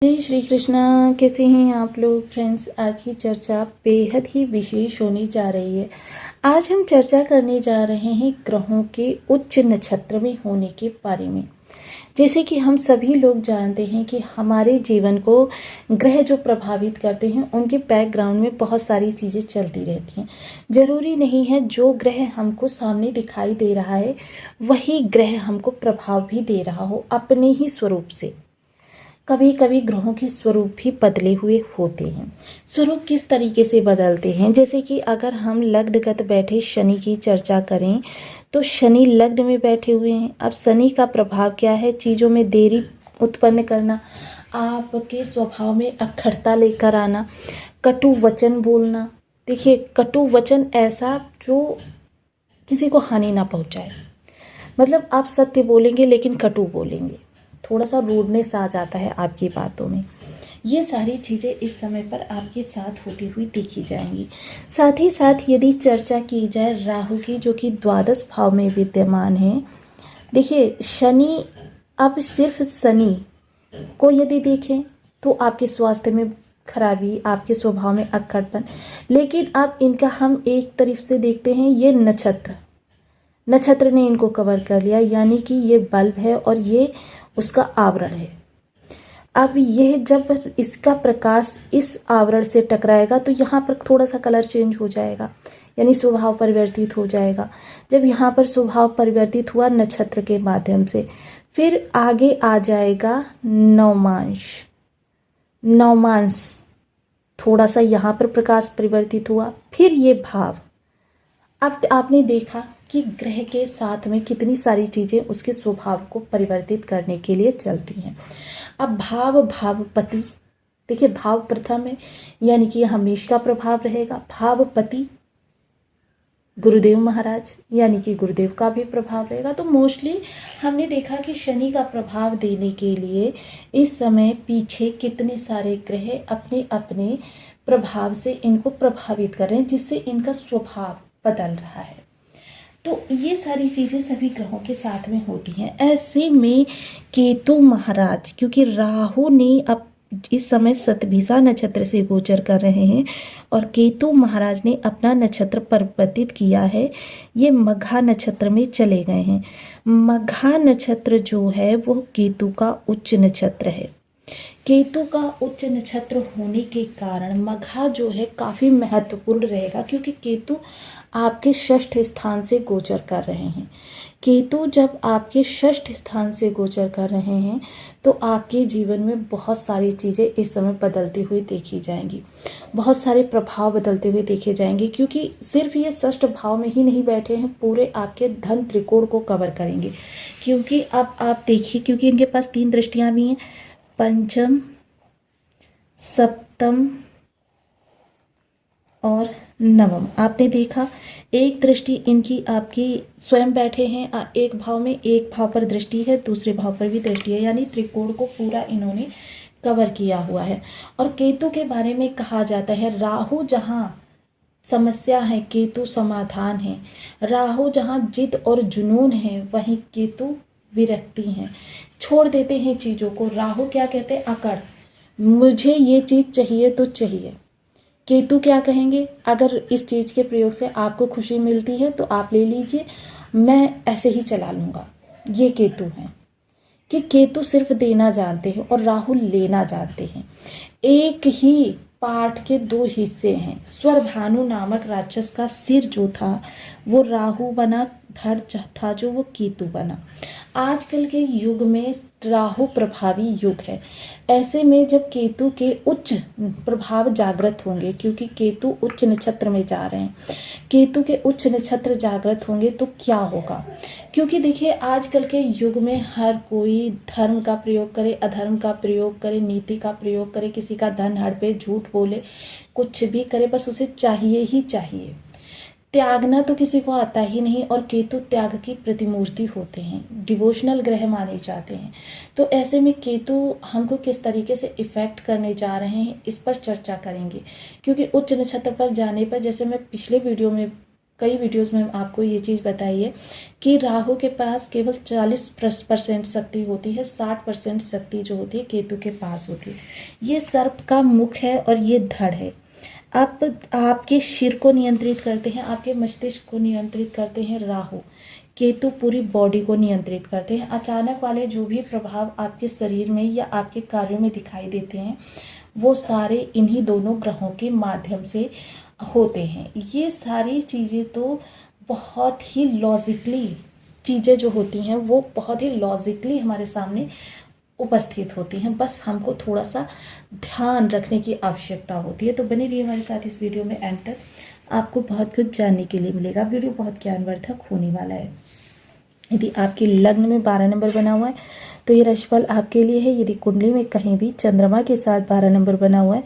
जय श्री कृष्णा। कैसे हैं आप लोग फ्रेंड्स। आज की चर्चा बेहद ही विशेष होने जा रही है। आज हम चर्चा करने जा रहे हैं ग्रहों के उच्च नक्षत्र में होने के बारे में। जैसे कि हम सभी लोग जानते हैं कि हमारे जीवन को ग्रह जो प्रभावित करते हैं उनके बैकग्राउंड में बहुत सारी चीज़ें चलती रहती हैं। ज़रूरी नहीं है जो ग्रह हमको सामने दिखाई दे रहा है वही ग्रह हमको प्रभाव भी दे रहा हो अपने ही स्वरूप से। कभी कभी ग्रहों के स्वरूप भी बदले हुए होते हैं। स्वरूप किस तरीके से बदलते हैं, जैसे कि अगर हम लग्नगत बैठे शनि की चर्चा करें तो शनि लग्न में बैठे हुए हैं। अब शनि का प्रभाव क्या है? चीज़ों में देरी उत्पन्न करना, आपके स्वभाव में अखरता लेकर आना, कटु वचन बोलना। देखिए, कटु वचन ऐसा जो किसी को हानि ना पहुंचाए, मतलब आप सत्य बोलेंगे लेकिन कटु बोलेंगे, थोड़ा सा रूडनेस आ जाता है आपकी बातों में। ये सारी चीज़ें इस समय पर आपके साथ होती हुई देखी जाएंगी। साथ ही साथ यदि चर्चा की जाए राहु की, जो कि द्वादश भाव में विद्यमान है। देखिए, शनि, अब सिर्फ शनि को यदि देखें तो आपके स्वास्थ्य में खराबी, आपके स्वभाव में अक्खड़पन, लेकिन अब इनका हम एक तरफ से देखते हैं, ये नक्षत्र ने इनको कवर कर लिया, यानी कि ये बल्ब है और ये उसका आवरण है। अब यह जब इसका प्रकाश इस आवरण से टकराएगा तो यहाँ पर थोड़ा सा कलर चेंज हो जाएगा, यानी स्वभाव परिवर्तित हो जाएगा। जब यहाँ पर स्वभाव परिवर्तित हुआ नक्षत्र के माध्यम से, फिर आगे आ जाएगा नवमांश, थोड़ा सा यहाँ पर प्रकाश परिवर्तित हुआ, फिर ये भाव। अब आपने देखा कि ग्रह के साथ में कितनी सारी चीज़ें उसके स्वभाव को परिवर्तित करने के लिए चलती हैं। अब भावपति, देखिए भाव प्रथम है, यानी कि यह मेष का प्रभाव रहेगा। भावपति गुरुदेव महाराज, यानी कि गुरुदेव का भी प्रभाव रहेगा। तो मोस्टली हमने देखा कि शनि का प्रभाव देने के लिए इस समय पीछे कितने सारे ग्रह अपने अपने प्रभाव से इनको प्रभावित कर रहे हैं, जिससे इनका स्वभाव बदल रहा है। तो ये सारी चीज़ें सभी ग्रहों के साथ में होती हैं। ऐसे में केतु महाराज, क्योंकि राहु ने अब इस समय शतभिषा नक्षत्र से गोचर कर रहे हैं और केतु महाराज ने अपना नक्षत्र परिवर्तित किया है, ये मघा नक्षत्र में चले गए हैं। मघा नक्षत्र जो है वो केतु का उच्च नक्षत्र है। केतु का उच्च नक्षत्र होने के कारण मघा जो है काफ़ी महत्वपूर्ण रहेगा, क्योंकि केतु आपके षष्ठ स्थान से गोचर कर रहे हैं। केतु जब आपके षष्ठ स्थान से गोचर कर रहे हैं तो आपके जीवन में बहुत सारी चीज़ें इस समय बदलती हुई देखी जाएंगी, बहुत सारे प्रभाव बदलते हुए देखे जाएंगे, क्योंकि सिर्फ ये षष्ठ भाव में ही नहीं बैठे हैं, पूरे आपके धन त्रिकोण को कवर करेंगे। क्योंकि अब आप देखिए, क्योंकि इनके पास 3 दृष्टियाँ भी हैं, पंचम, सप्तम और नवम। आपने देखा एक दृष्टि इनकी आपकी स्वयं बैठे हैं एक भाव में, एक भाव पर दृष्टि है, दूसरे भाव पर भी दृष्टि है, यानी त्रिकोण को पूरा इन्होंने कवर किया हुआ है। और केतु के बारे में कहा जाता है, राहु जहाँ समस्या है केतु समाधान है, राहु जहाँ जिद और जुनून है वहीं केतु विरक्ति हैं, छोड़ देते हैं चीज़ों को। राहु क्या कहते हैं? अकड़, मुझे ये चीज़ चाहिए तो चाहिए। केतु क्या कहेंगे? अगर इस चीज़ के प्रयोग से आपको खुशी मिलती है तो आप ले लीजिए, मैं ऐसे ही चला लूँगा। ये केतु हैं कि केतु सिर्फ देना जानते हैं और राहुल लेना जानते हैं। एक ही पाठ के 2 हिस्से हैं। स्वरभानु नामक राक्षस का सिर जो था वो राहु बना, धड़ था जो वो केतु बना। आजकल के युग में राहु प्रभावी युग है। ऐसे में जब केतु के उच्च प्रभाव जागृत होंगे, क्योंकि केतु उच्च नक्षत्र में जा रहे हैं, केतु के उच्च नक्षत्र जागृत होंगे तो क्या होगा? क्योंकि देखिए, आजकल के युग में हर कोई धर्म का प्रयोग करे, अधर्म का प्रयोग करे, नीति का प्रयोग करे, किसी का धन हड़पे, झूठ बोले, कुछ भी करे, बस उसे चाहिए ही चाहिए। त्यागना तो किसी को आता ही नहीं, और केतु त्याग की प्रतिमूर्ति होते हैं, डिवोशनल ग्रह माने जाते हैं। तो ऐसे में केतु हमको किस तरीके से इफ़ेक्ट करने जा रहे हैं इस पर चर्चा करेंगे, क्योंकि उच्च नक्षत्र पर जाने पर, जैसे मैं पिछले वीडियो में कई वीडियोस में आपको ये चीज़ बताई है कि राहु के पास केवल 40% शक्ति होती है, 60% शक्ति जो होती है केतु के पास होती है। ये सर्प का मुख है और ये धड़ है। आप आपके सिर को नियंत्रित करते हैं, आपके मस्तिष्क को नियंत्रित करते हैं राहु। केतु पूरी बॉडी को नियंत्रित करते हैं। अचानक वाले जो भी प्रभाव आपके शरीर में या आपके कार्यों में दिखाई देते हैं वो सारे इन्हीं दोनों ग्रहों के माध्यम से होते हैं। ये सारी चीज़ें तो बहुत ही लॉजिकली चीज़ें जो होती हैं वो बहुत ही लॉजिकली हमारे सामने उपस्थित होती हैं, बस हमको थोड़ा सा ध्यान रखने की आवश्यकता होती है। तो बने रहिए हमारे साथ इस वीडियो में एंड तक, आपको बहुत कुछ जानने के लिए मिलेगा। वीडियो बहुत ज्ञानवर्धक होने वाला है। यदि आपके लग्न में 12 नंबर बना हुआ है तो ये राशिफल आपके लिए है। यदि कुंडली में कहीं भी चंद्रमा के साथ 12 नंबर बना हुआ है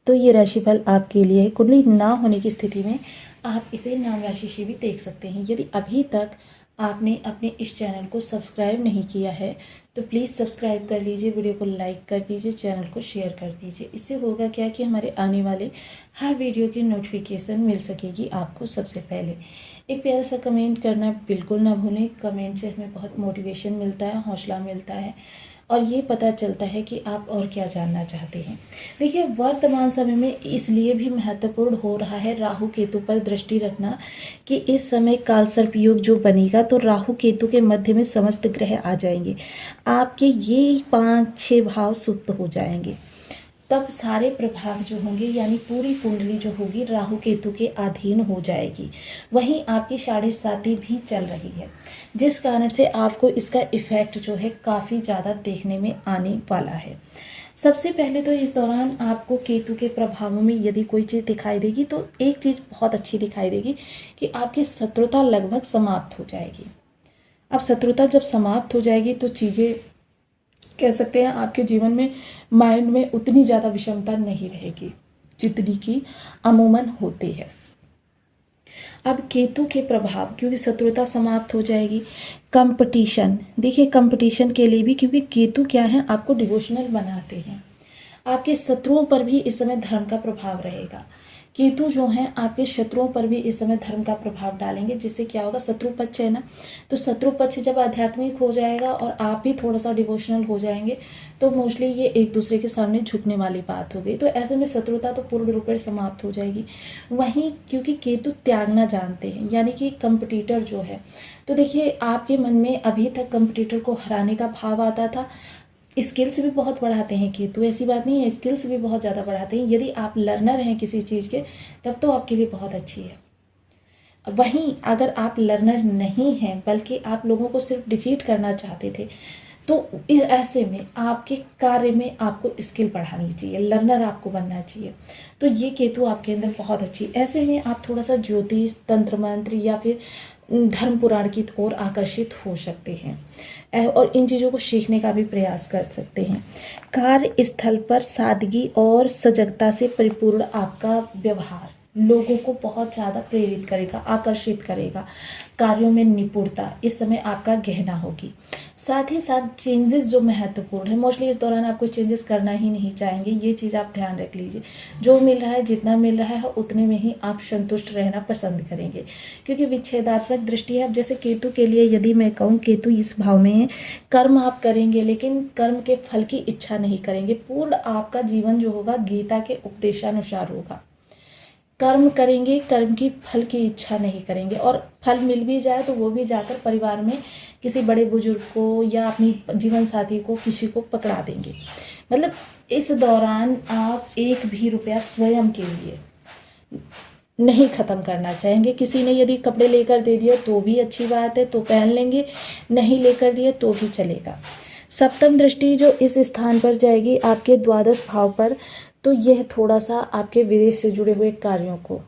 तो ये राशिफल आपके लिए है। कुंडली ना होने की स्थिति में आप इसे नाम राशि से भी देख सकते हैं। यदि अभी तक आपने अपने इस चैनल को सब्सक्राइब नहीं किया है तो प्लीज़ सब्सक्राइब कर लीजिए, वीडियो को लाइक कर दीजिए, चैनल को शेयर कर दीजिए। इससे होगा क्या कि हमारे आने वाले हर वीडियो की नोटिफिकेशन मिल सकेगी आपको सबसे पहले। एक प्यारा सा कमेंट करना बिल्कुल ना भूलें। कमेंट से हमें बहुत मोटिवेशन मिलता है, हौसला मिलता है और ये पता चलता है कि आप और क्या जानना चाहते हैं। देखिए, वर्तमान समय में इसलिए भी महत्वपूर्ण हो रहा है राहु केतु पर दृष्टि रखना कि इस समय कालसर्प योग जो बनेगा तो राहु केतु के मध्य में समस्त ग्रह आ जाएंगे। आपके ये 5-6 भाव सुप्त हो जाएंगे। तब सारे प्रभाव जो होंगे यानी पूरी कुंडली जो होगी राहु केतु के अधीन हो जाएगी। वहीं आपकी 7.5 भी चल रही है, जिस कारण से आपको इसका इफ़ेक्ट जो है काफ़ी ज़्यादा देखने में आने वाला है। सबसे पहले तो इस दौरान आपको केतु के प्रभावों में यदि कोई चीज़ दिखाई देगी तो एक चीज़ बहुत अच्छी दिखाई देगी कि आपकी शत्रुता लगभग समाप्त हो जाएगी। अब शत्रुता जब समाप्त हो जाएगी तो चीज़ें कह सकते हैं आपके जीवन में माइंड में उतनी ज़्यादा विषमता नहीं रहेगी जितनी की अमूमन होती है। अब केतु के प्रभाव, क्योंकि शत्रुता समाप्त हो जाएगी। कंपटीशन, देखिए कंपटीशन के लिए भी, क्योंकि केतु क्या है आपको डिवोशनल बनाते हैं। आपके शत्रुओं पर भी इस समय धर्म का प्रभाव रहेगा। केतु जो हैं आपके शत्रुओं पर भी इस समय धर्म का प्रभाव डालेंगे, जिससे क्या होगा, शत्रु पक्ष है ना, तो शत्रु पक्ष जब आध्यात्मिक हो जाएगा और आप भी थोड़ा सा डिवोशनल हो जाएंगे तो मोस्टली ये एक दूसरे के सामने झुकने वाली बात हो गई। तो ऐसे में शत्रुता तो पूर्ण रूप से समाप्त हो जाएगी। वहीं क्योंकि केतु त्यागना जानते हैं यानी कि कंपटीटर जो है, तो देखिए आपके मन में अभी तक कंपटीटर को हराने का भाव आता था। स्किल्स भी बहुत बढ़ाते हैं केतु, ऐसी बात नहीं है, स्किल्स भी बहुत ज़्यादा बढ़ाते हैं। यदि आप लर्नर हैं किसी चीज़ के तब तो आपके लिए बहुत अच्छी है। वहीं अगर आप लर्नर नहीं हैं बल्कि आप लोगों को सिर्फ डिफीट करना चाहते थे तो ऐसे में आपके कार्य में आपको स्किल बढ़ानी चाहिए, लर्नर आपको बनना चाहिए। तो ये केतु आपके अंदर बहुत अच्छी। ऐसे में आप थोड़ा सा ज्योतिष, तंत्र मंत्र या फिर धर्म पुराण की ओर आकर्षित हो सकते हैं और इन चीज़ों को सीखने का भी प्रयास कर सकते हैं। कार्यस्थल पर सादगी और सजगता से परिपूर्ण आपका व्यवहार लोगों को बहुत ज़्यादा प्रेरित करेगा, आकर्षित करेगा। कार्यों में निपुणता इस समय आपका गहना होगी। साथ ही साथ चेंजेस जो महत्वपूर्ण है, मोस्टली इस दौरान आप कोई चेंजेस करना ही नहीं चाहेंगे, ये चीज़ आप ध्यान रख लीजिए। जो मिल रहा है, जितना मिल रहा है उतने में ही आप संतुष्ट रहना पसंद करेंगे, क्योंकि विच्छेदात्मक दृष्टि है। अब जैसे केतु के लिए यदि मैं कहूँ, केतु इस भाव में है, कर्म आप करेंगे लेकिन कर्म के फल की इच्छा नहीं करेंगे। पूर्ण आपका जीवन जो होगा गीता के उपदेशानुसार होगा। कर्म करेंगे, कर्म की फल की इच्छा नहीं करेंगे, और फल मिल भी जाए तो वो भी जाकर परिवार में किसी बड़े बुजुर्ग को या अपनी जीवन साथी को किसी को पकड़ा देंगे। मतलब इस दौरान आप एक भी रुपया स्वयं के लिए नहीं ख़त्म करना चाहेंगे। किसी ने यदि कपड़े लेकर दे दिए तो भी अच्छी बात है, तो पहन लेंगे, नहीं लेकर दिए तो भी चलेगा। सप्तम दृष्टि जो इस स्थान पर जाएगी आपके 12 भाव पर, तो यह थोड़ा सा आपके विदेश से जुड़े हुए कार्यों को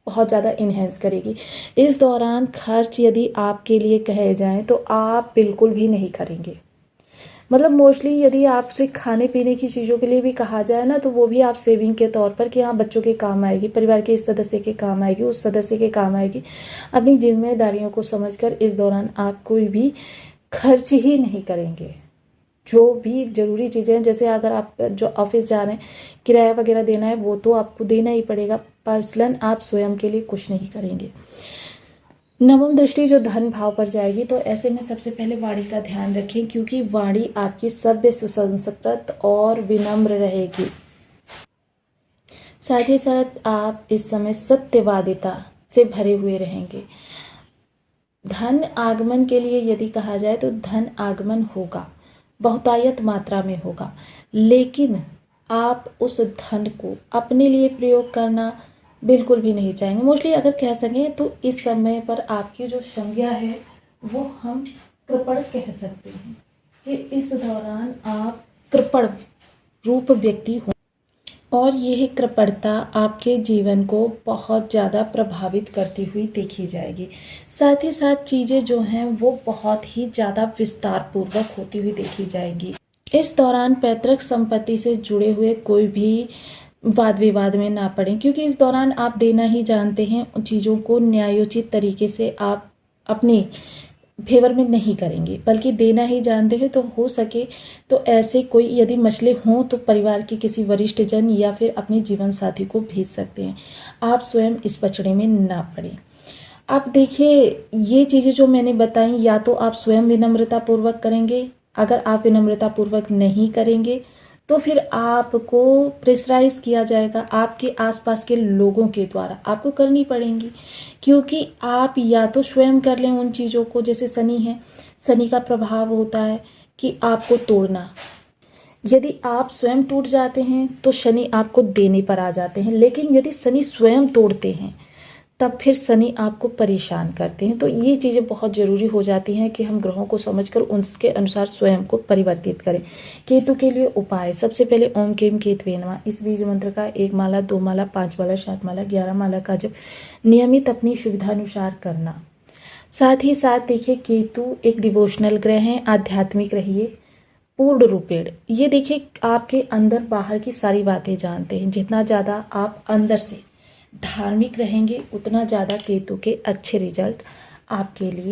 बहुत ज़्यादा इन्हेंस करेगी। इस दौरान खर्च यदि आपके लिए कहे जाएं तो आप बिल्कुल भी नहीं करेंगे। मतलब मोस्टली यदि आपसे खाने पीने की चीज़ों के लिए भी कहा जाए ना, तो वो भी आप सेविंग के तौर पर कि हाँ बच्चों के काम आएगी, परिवार के इस सदस्य के काम आएगी, उस सदस्य के काम आएगी। अपनी जिम्मेदारियों को समझकर इस दौरान आप कोई भी खर्च ही नहीं करेंगे। जो भी ज़रूरी चीज़ें हैं, जैसे अगर आप जो ऑफिस जा रहे हैं, किराया वगैरह देना है वो तो आपको देना ही पड़ेगा। पर्सनल आप स्वयं के लिए कुछ नहीं करेंगे। नवम दृष्टि जो धन भाव पर जाएगी, तो ऐसे में सबसे पहले वाणी का ध्यान रखें, क्योंकि वाणी आपकी सभ्य, सुसंस्कृत और विनम्र रहेगी। साथ ही साथ आप इस समय सत्यवादिता से भरे हुए रहेंगे। धन आगमन के लिए यदि कहा जाए तो धन आगमन होगा, बहुतायत मात्रा में होगा, लेकिन आप उस धन को अपने लिए प्रयोग करना बिल्कुल भी नहीं चाहेंगे। मोस्टली अगर कह सकें तो इस समय पर आपकी जो संज्ञा है वो हम कृपण कह सकते हैं कि इस दौरान आप कृपण रूप व्यक्ति हो, और यह कृपणता आपके जीवन को बहुत ज़्यादा प्रभावित करती हुई देखी जाएगी। साथ ही साथ चीज़ें जो हैं वो बहुत ही ज़्यादा विस्तार पूर्वक होती हुई देखी जाएगी। इस दौरान पैतृक संपत्ति से जुड़े हुए कोई भी वाद विवाद में ना पड़ें, क्योंकि इस दौरान आप देना ही जानते हैं। उन चीज़ों को न्यायोचित तरीके से आप अपने फेवर में नहीं करेंगे, बल्कि देना ही जानते हैं। तो हो सके तो ऐसे कोई यदि मसले हों तो परिवार के किसी वरिष्ठ जन या फिर अपने जीवन साथी को भेज सकते हैं। आप स्वयं इस पचड़े में ना पड़ें। अब देखिए, ये चीज़ें जो मैंने बताई, या तो आप स्वयं विनम्रतापूर्वक करेंगे। अगर आप विनम्रतापूर्वक नहीं करेंगे तो फिर आपको प्रेशराइज किया जाएगा, आपके आसपास के लोगों के द्वारा आपको करनी पड़ेंगी, क्योंकि आप या तो स्वयं कर लें उन चीज़ों को। जैसे शनि है, शनि का प्रभाव होता है कि आपको तोड़ना। यदि आप स्वयं टूट जाते हैं तो शनि आपको देने पर आ जाते हैं, लेकिन यदि शनि स्वयं तोड़ते हैं तब फिर शनि आपको परेशान करते हैं। तो ये चीज़ें बहुत ज़रूरी हो जाती हैं कि हम ग्रहों को समझकर उसके अनुसार स्वयं को परिवर्तित करें। केतु के लिए उपाय, सबसे पहले ओम केम केतवे नमः, इस बीज मंत्र का 1 माला, 2 माला, 5 माला, 7 माला, 11 माला का जप नियमित अपनी सुविधानुसार करना। साथ ही साथ देखिए, केतु एक डिवोशनल ग्रह है, आध्यात्मिक रहिए पूर्ण रूपेण। ये देखिए, आपके अंदर बाहर की सारी बातें जानते हैं। जितना ज़्यादा आप अंदर से धार्मिक रहेंगे उतना ज़्यादा केतु के अच्छे रिजल्ट आपके लिए